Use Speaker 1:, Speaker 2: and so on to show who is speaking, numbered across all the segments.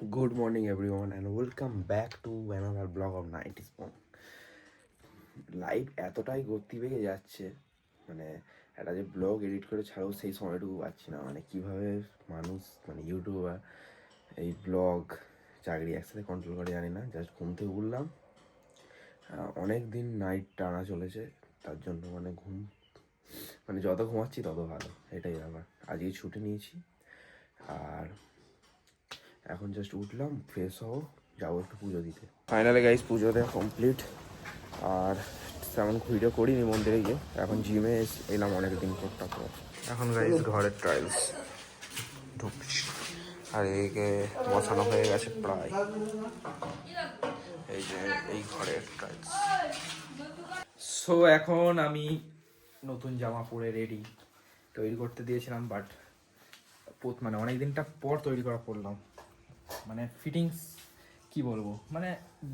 Speaker 1: Good morning, everyone, and welcome back to another vlog of 90s Pong. Live এতটাই গতি বেগে যাচ্ছে, মানে একটা যে ব্লগ এডিট করে ছাড়াও সেই সময়টুকু পাচ্ছি না। মানে কীভাবে মানুষ, মানে ইউটিউবার এই ব্লগ চাকরি একসাথে কন্ট্রোল করে জানি না। জাস্ট ঘুম থেকে উঠলাম, অনেক দিন নাইট টানা চলেছে, তার জন্য মানে যত ঘুমাচ্ছি তত ভালো, এটাই ব্যাপার। আজকে ছুটি নিয়েছি আর এখন জাস্ট উঠলাম, ফ্রেশ হবো, যাবো একটু পুজো দিতে। ফাইনালি গাইস পুজো দেওয়া কমপ্লিট, আর তেমন ভিডিও করিনি মন্দিরে গিয়ে। এখন জিমে এলাম অনেকদিন পর। এখন গাইস ঘরের টাইলস ঢুকছি, আর এদিকে বসানো হয়ে গেছে প্রায়। এই যে এই ঘরের টাইলস। সো এখন আমি নতুন জামা পরে রেডি, তৈরি করতে দিয়েছিলাম, বাট মানে অনেক দিনটা পর তৈরি করা পড়লাম। মানে ফিটিংস কি বলবো, মানে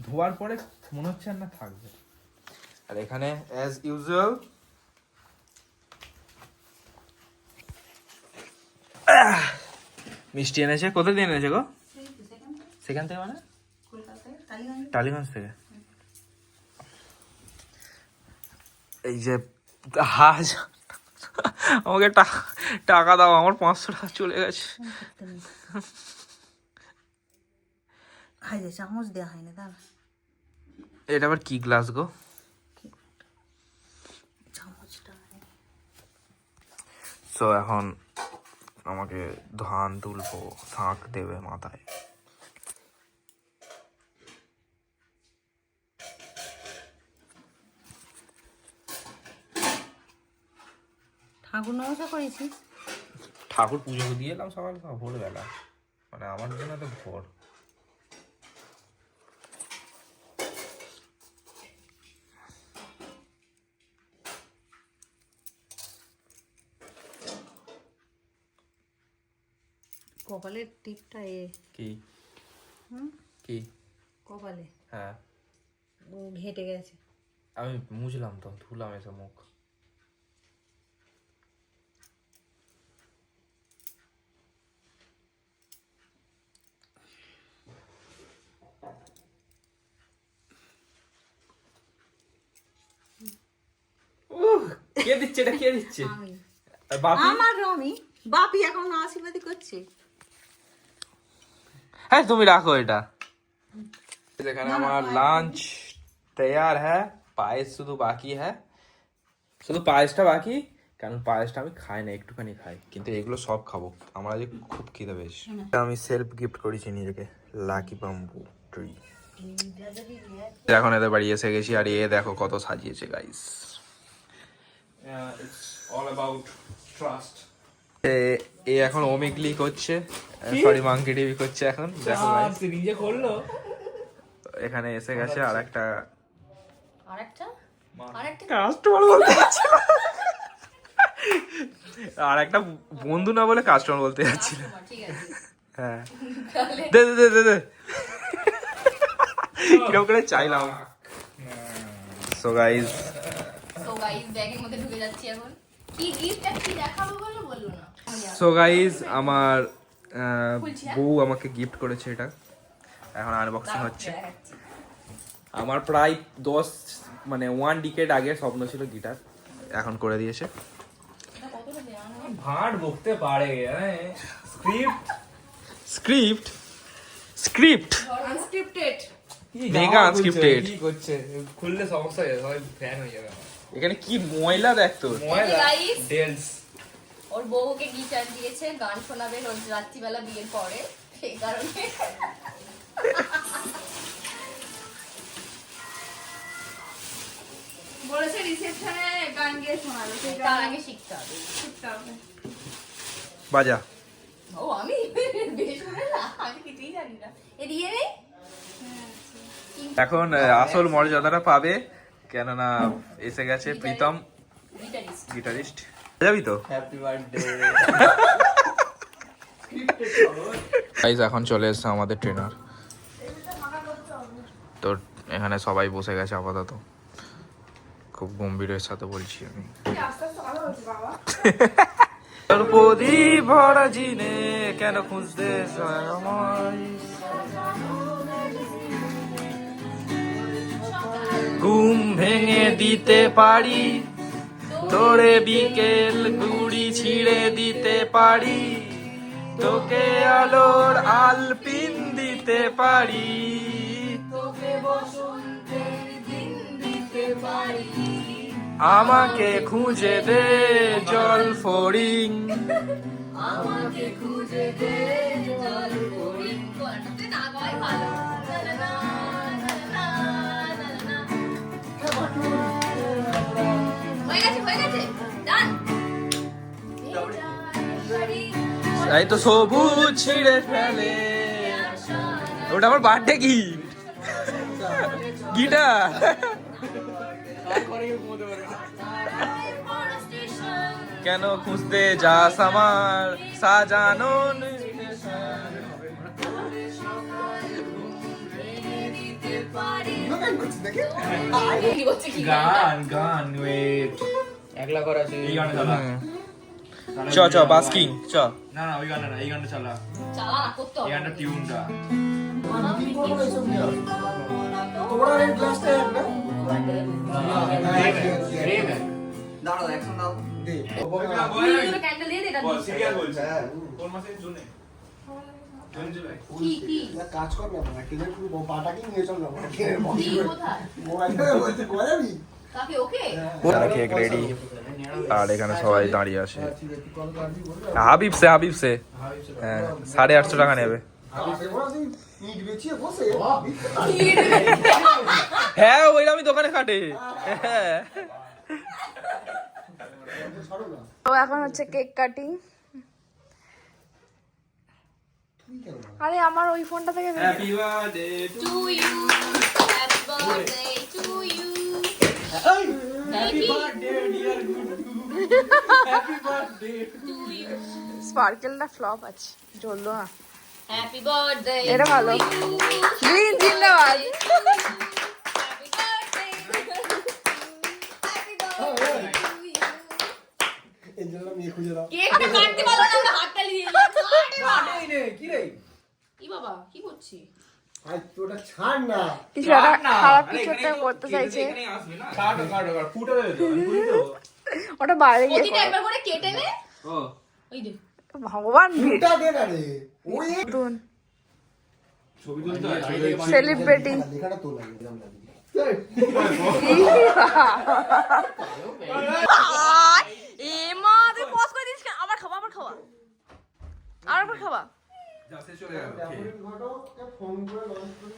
Speaker 1: ধোয়ার পরে মনে হচ্ছে আর না থাকবে। আর এখানে অ্যাজ ইউজুয়াল মিষ্টি এনেছে। কোথা দিয়ে এনেছে গো? সেখান থেকে, মানে টালিগঞ্জ থেকে। এই যে হাজ, আমাকে টাকা দাও, আমার 500 টাকা চলে গেছে।
Speaker 2: চামচ দেওয়া হয়নি, দাঁড়া।
Speaker 1: এটা আবার কি গ্লাস গো? সো এখন আমাকে ধান তুলবো, থাক দেবে মাথায়।
Speaker 2: ঠাকুর নমস্কার করেছি,
Speaker 1: ঠাকুর পুজো দিয়ে এলাম সকাল ভোরবেলা, মানে আমার জন্য তো ভোর।
Speaker 2: কপালের টিপটা
Speaker 1: কি কি
Speaker 2: কপালে
Speaker 1: হ্যাঁ,
Speaker 2: ঘেটে গেছে।
Speaker 1: আমি মুছলাম তো, ধুলাম এসে মুখ। কে দিচ্ছে এটা? কে দিচ্ছে?
Speaker 2: আমি বাপি এখন আশীর্বাদ করছে।
Speaker 1: হ্যাঁ তুমি রাখো এটা। এখানে আমার লাঞ্চ তৈয়ার হ্যাঁ, পায়েস শুধু বাকি হ্যাঁ, শুধু পায়েসটা বাকি, কারণ পায়েসটা আমি খাই না, একটুখানি খাই, কিন্তু এগুলো সব খাবো। আমার আজকে খুব খিদে পেয়েছে। আমি সেলফ গিফট করেছি নিজেকে, লাকি বাম্বু ট্রি। এখন এদের বাড়ি এসে গেছি, আর এ দেখো কত সাজিয়েছে guys. It's all about trust. এ এখন ওমিগলি করছে, সরি মাঙ্কি টিভি করছে এখন, দেখো গাইস নিজে করলো। এখানে এসে গেছে আরেকটা কাস্টমার বলতে যাচ্ছিল, আর একটা বন্ধু না বলে কাস্টমার বলতে যাচ্ছিল। হ্যাঁ দে দে দে দে দে, কিরকম করে চাইলাম। সো গাইস
Speaker 3: ব্যাগের মধ্যে ঢুকে যাচ্ছি এখন। কি গিফট কি দেখাবো বলো না।
Speaker 1: সো গাইস আমার বউ আমাকে গিফট করেছে এটা, এখন আনবক্সিং হচ্ছে। আমার প্রায় 1 ডিকেড আগে স্বপ্ন ছিল গিটার, এখন করে দিয়েছে। ভাট বকতে পারে, script script script
Speaker 3: unscripted,
Speaker 1: mega unscripted.
Speaker 4: কি করছে? খুললে সমস্যা হয়ে যাবে, সবাই ফ্যান হয়ে যাবে।
Speaker 1: এখানে কি ময়লা দেখ তো,
Speaker 4: ময়লা
Speaker 3: গাইস
Speaker 4: ডেন্স।
Speaker 3: ওর বউকে গিটার দিয়েছে, গান শোনাবে রোজ রাত্রিবেলা বিয়ের পরে, সেই কারণে
Speaker 5: বলেছে রিসেপশনে গান গিয়ে শোনাবে, সেই
Speaker 3: তার আগে শিখতে হবে।
Speaker 1: বাজা।
Speaker 3: ও আমি বেশ শুনে না, আমি কিছুই জানি না। এদিকে নেই
Speaker 1: এখন আসল মর্যাদাটা পাবে, কেননা এসে গেছে প্রীতম
Speaker 3: গিটারিস্ট।
Speaker 1: গিটারিস্ট। যাবি তো?
Speaker 4: Happy birthday.
Speaker 1: গাইস এখন চলে এসেছে আমাদের ট্রেনার, তো এখানে সবাই বসে গেছে আপাতত, খুব গম্ভীরের সাথে বলছি আমি।
Speaker 6: প্রদীপ ভরা জিনে কেন খুঁজতে ঘুম ভেঙে দিতে পারি তোরে বিকেল গুড়ি ছিঁড়ে দিতে পারি তোকে আলোর আলপিন দিতে পারি আমাকে খুঁজে দে জল ফড়িং
Speaker 3: না গয় ভালো হয়ে গেছে ডান
Speaker 6: এই তো সবুজ ছিঁড়ে ফেলে ওটা আমার বার্থডে কি গিটার কেন খুঁজতে যাস আমার সাজানো
Speaker 4: গান গান ওয়েট একলা করা আছে এই গানটা চালা
Speaker 6: চ চ বাস্কিং চ
Speaker 4: না না ওই গানটা না এই গানটা চালা
Speaker 3: চালা না করতে
Speaker 4: এই গানটা টিউনটা
Speaker 3: ক্যান্ডেল দিয়ে দে এটা
Speaker 4: সিরিয়াস বলছে কোন মাসের জুনে জুন জুলাই
Speaker 3: কি কি
Speaker 7: কাজ কর না কিনে পুরো পাটাকে নিয়ে চল না
Speaker 3: কি কোথায়
Speaker 7: মোবাইলটা বলতে করাবি
Speaker 3: কাকে ওকে
Speaker 6: কেক রেডি আর এখানে সবাই দাঁড়িয়ে আছে হাবিব সে হ্যাঁ 850 টাকা নেবে
Speaker 7: ইট বেচিয়ে বসে
Speaker 6: হ্যাঁ ওইটা আমি দোকানে কাটে হ্যাঁ
Speaker 5: তো এখন হচ্ছে কেক কাটিং। আরে আমার ওই ফোনটা থেকে
Speaker 6: happy birthday
Speaker 3: to you happy birthday to you
Speaker 6: happy birthday dear Guddu happy birthday
Speaker 3: to you
Speaker 5: স্পার্কেলটা ফ্লপ আছে, জ্বললো না।
Speaker 3: হ্যাপি বার্থডে
Speaker 5: এটা ভালো। গ্রিন জিন্দাবাদ।
Speaker 3: হ্যাপি বার্থডে হ্যাপি বার্থডে
Speaker 7: এই জন্য মেয়ে খুঁজে দাও।
Speaker 3: কেকটা কাটতে পারলো না, আমরা হাতটা নিয়ে
Speaker 4: কাটেই নে কি রে
Speaker 3: কি বাবা কি করছিস?
Speaker 7: আজ তোটা ছাড় না।
Speaker 5: কিছু একটা খারাপ কিছু একটা করতে চাইছে,
Speaker 6: এখানে আসবে না
Speaker 4: কাটো কাটো কাটো ফুটা দেবে তো আমি করি তো
Speaker 5: ওটা বাইরে গিয়ে
Speaker 3: প্রতিটা
Speaker 5: করো।
Speaker 3: একবার করে কেটে নে।
Speaker 6: ও
Speaker 3: ওই দে
Speaker 5: ভগবান
Speaker 7: ফুলটা দে না রে। ওই
Speaker 5: নতুন
Speaker 6: ছবি তুলতে হয়
Speaker 5: সেলিব্রেটিং।
Speaker 7: লেখাটা তো লাগে এরকম লাগে।
Speaker 5: এ মা তুই পজ করে দিস কেন? আবার খাওয়া, আবার খাওয়া, আবার খাওয়া।
Speaker 6: যা শেষ চলে গেল
Speaker 7: ঘটককে ফোন করে লঞ্চ করে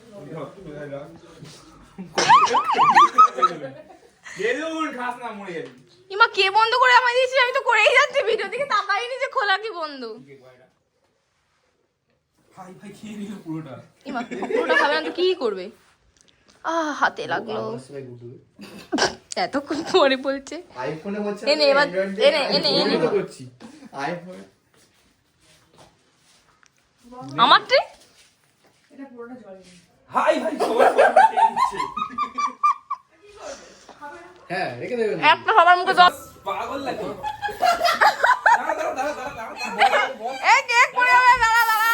Speaker 4: গেলুন খাস না মরে যাবি
Speaker 5: ইমা কে বন্ধ করে আমায় দিয়েছিস? আমি তো করেই যাচ্ছি, ভিডিও দিকে তাকাইনি যে খোলা কি বন্ধ।
Speaker 6: ভাই ভাই খেয়ে নিল পুরোটা
Speaker 5: ইমা পুরোটা খাবে না তো কি করবে? হাতে লাগলো। এতক্ষণ পরে বলছে
Speaker 7: আইফোনে হচ্ছে
Speaker 5: এনে এবার এনে এনে এনে
Speaker 7: করছি আইফোনে
Speaker 5: আমারটা
Speaker 6: হাই ভাই সবাই ফটো খেয়ে নিচ্ছে
Speaker 7: হ্যাঁ রেখে দেবেন
Speaker 5: একটা সবার মুখে জল।
Speaker 6: পাগল লাগে দাঁড়া দাঁড়া দাঁড়া দাঁড়া
Speaker 5: এই কেক পড়ে যাবে, দাঁড়া দাঁড়া।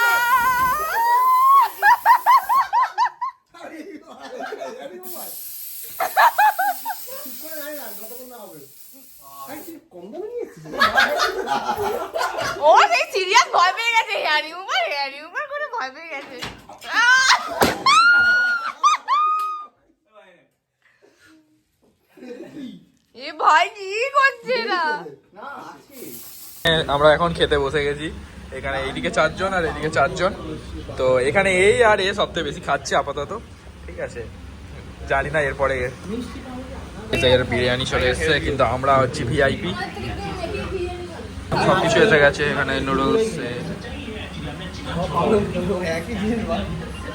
Speaker 5: ও সেই সিরিয়াস ভয় পেয়ে গেছে, হেয়ার রিমুভার করে ভয় পেয়ে গেছে। এ ভাই কি করছে না?
Speaker 6: আমরা এখন খেতে বসে গেছি, এখানে এইদিকে 4 জন আর এদিকে 4 জন। তো এখানে এই আর এ সবথেকে বেশি খাচ্ছে আপাতত, ঠিক আছে, জানি না এরপরে এর বিরিয়ানি চলে এসছে, কিন্তু আমরা হচ্ছি ভিআইপি। সব কিছু এসে গেছে, এখানে নুডলস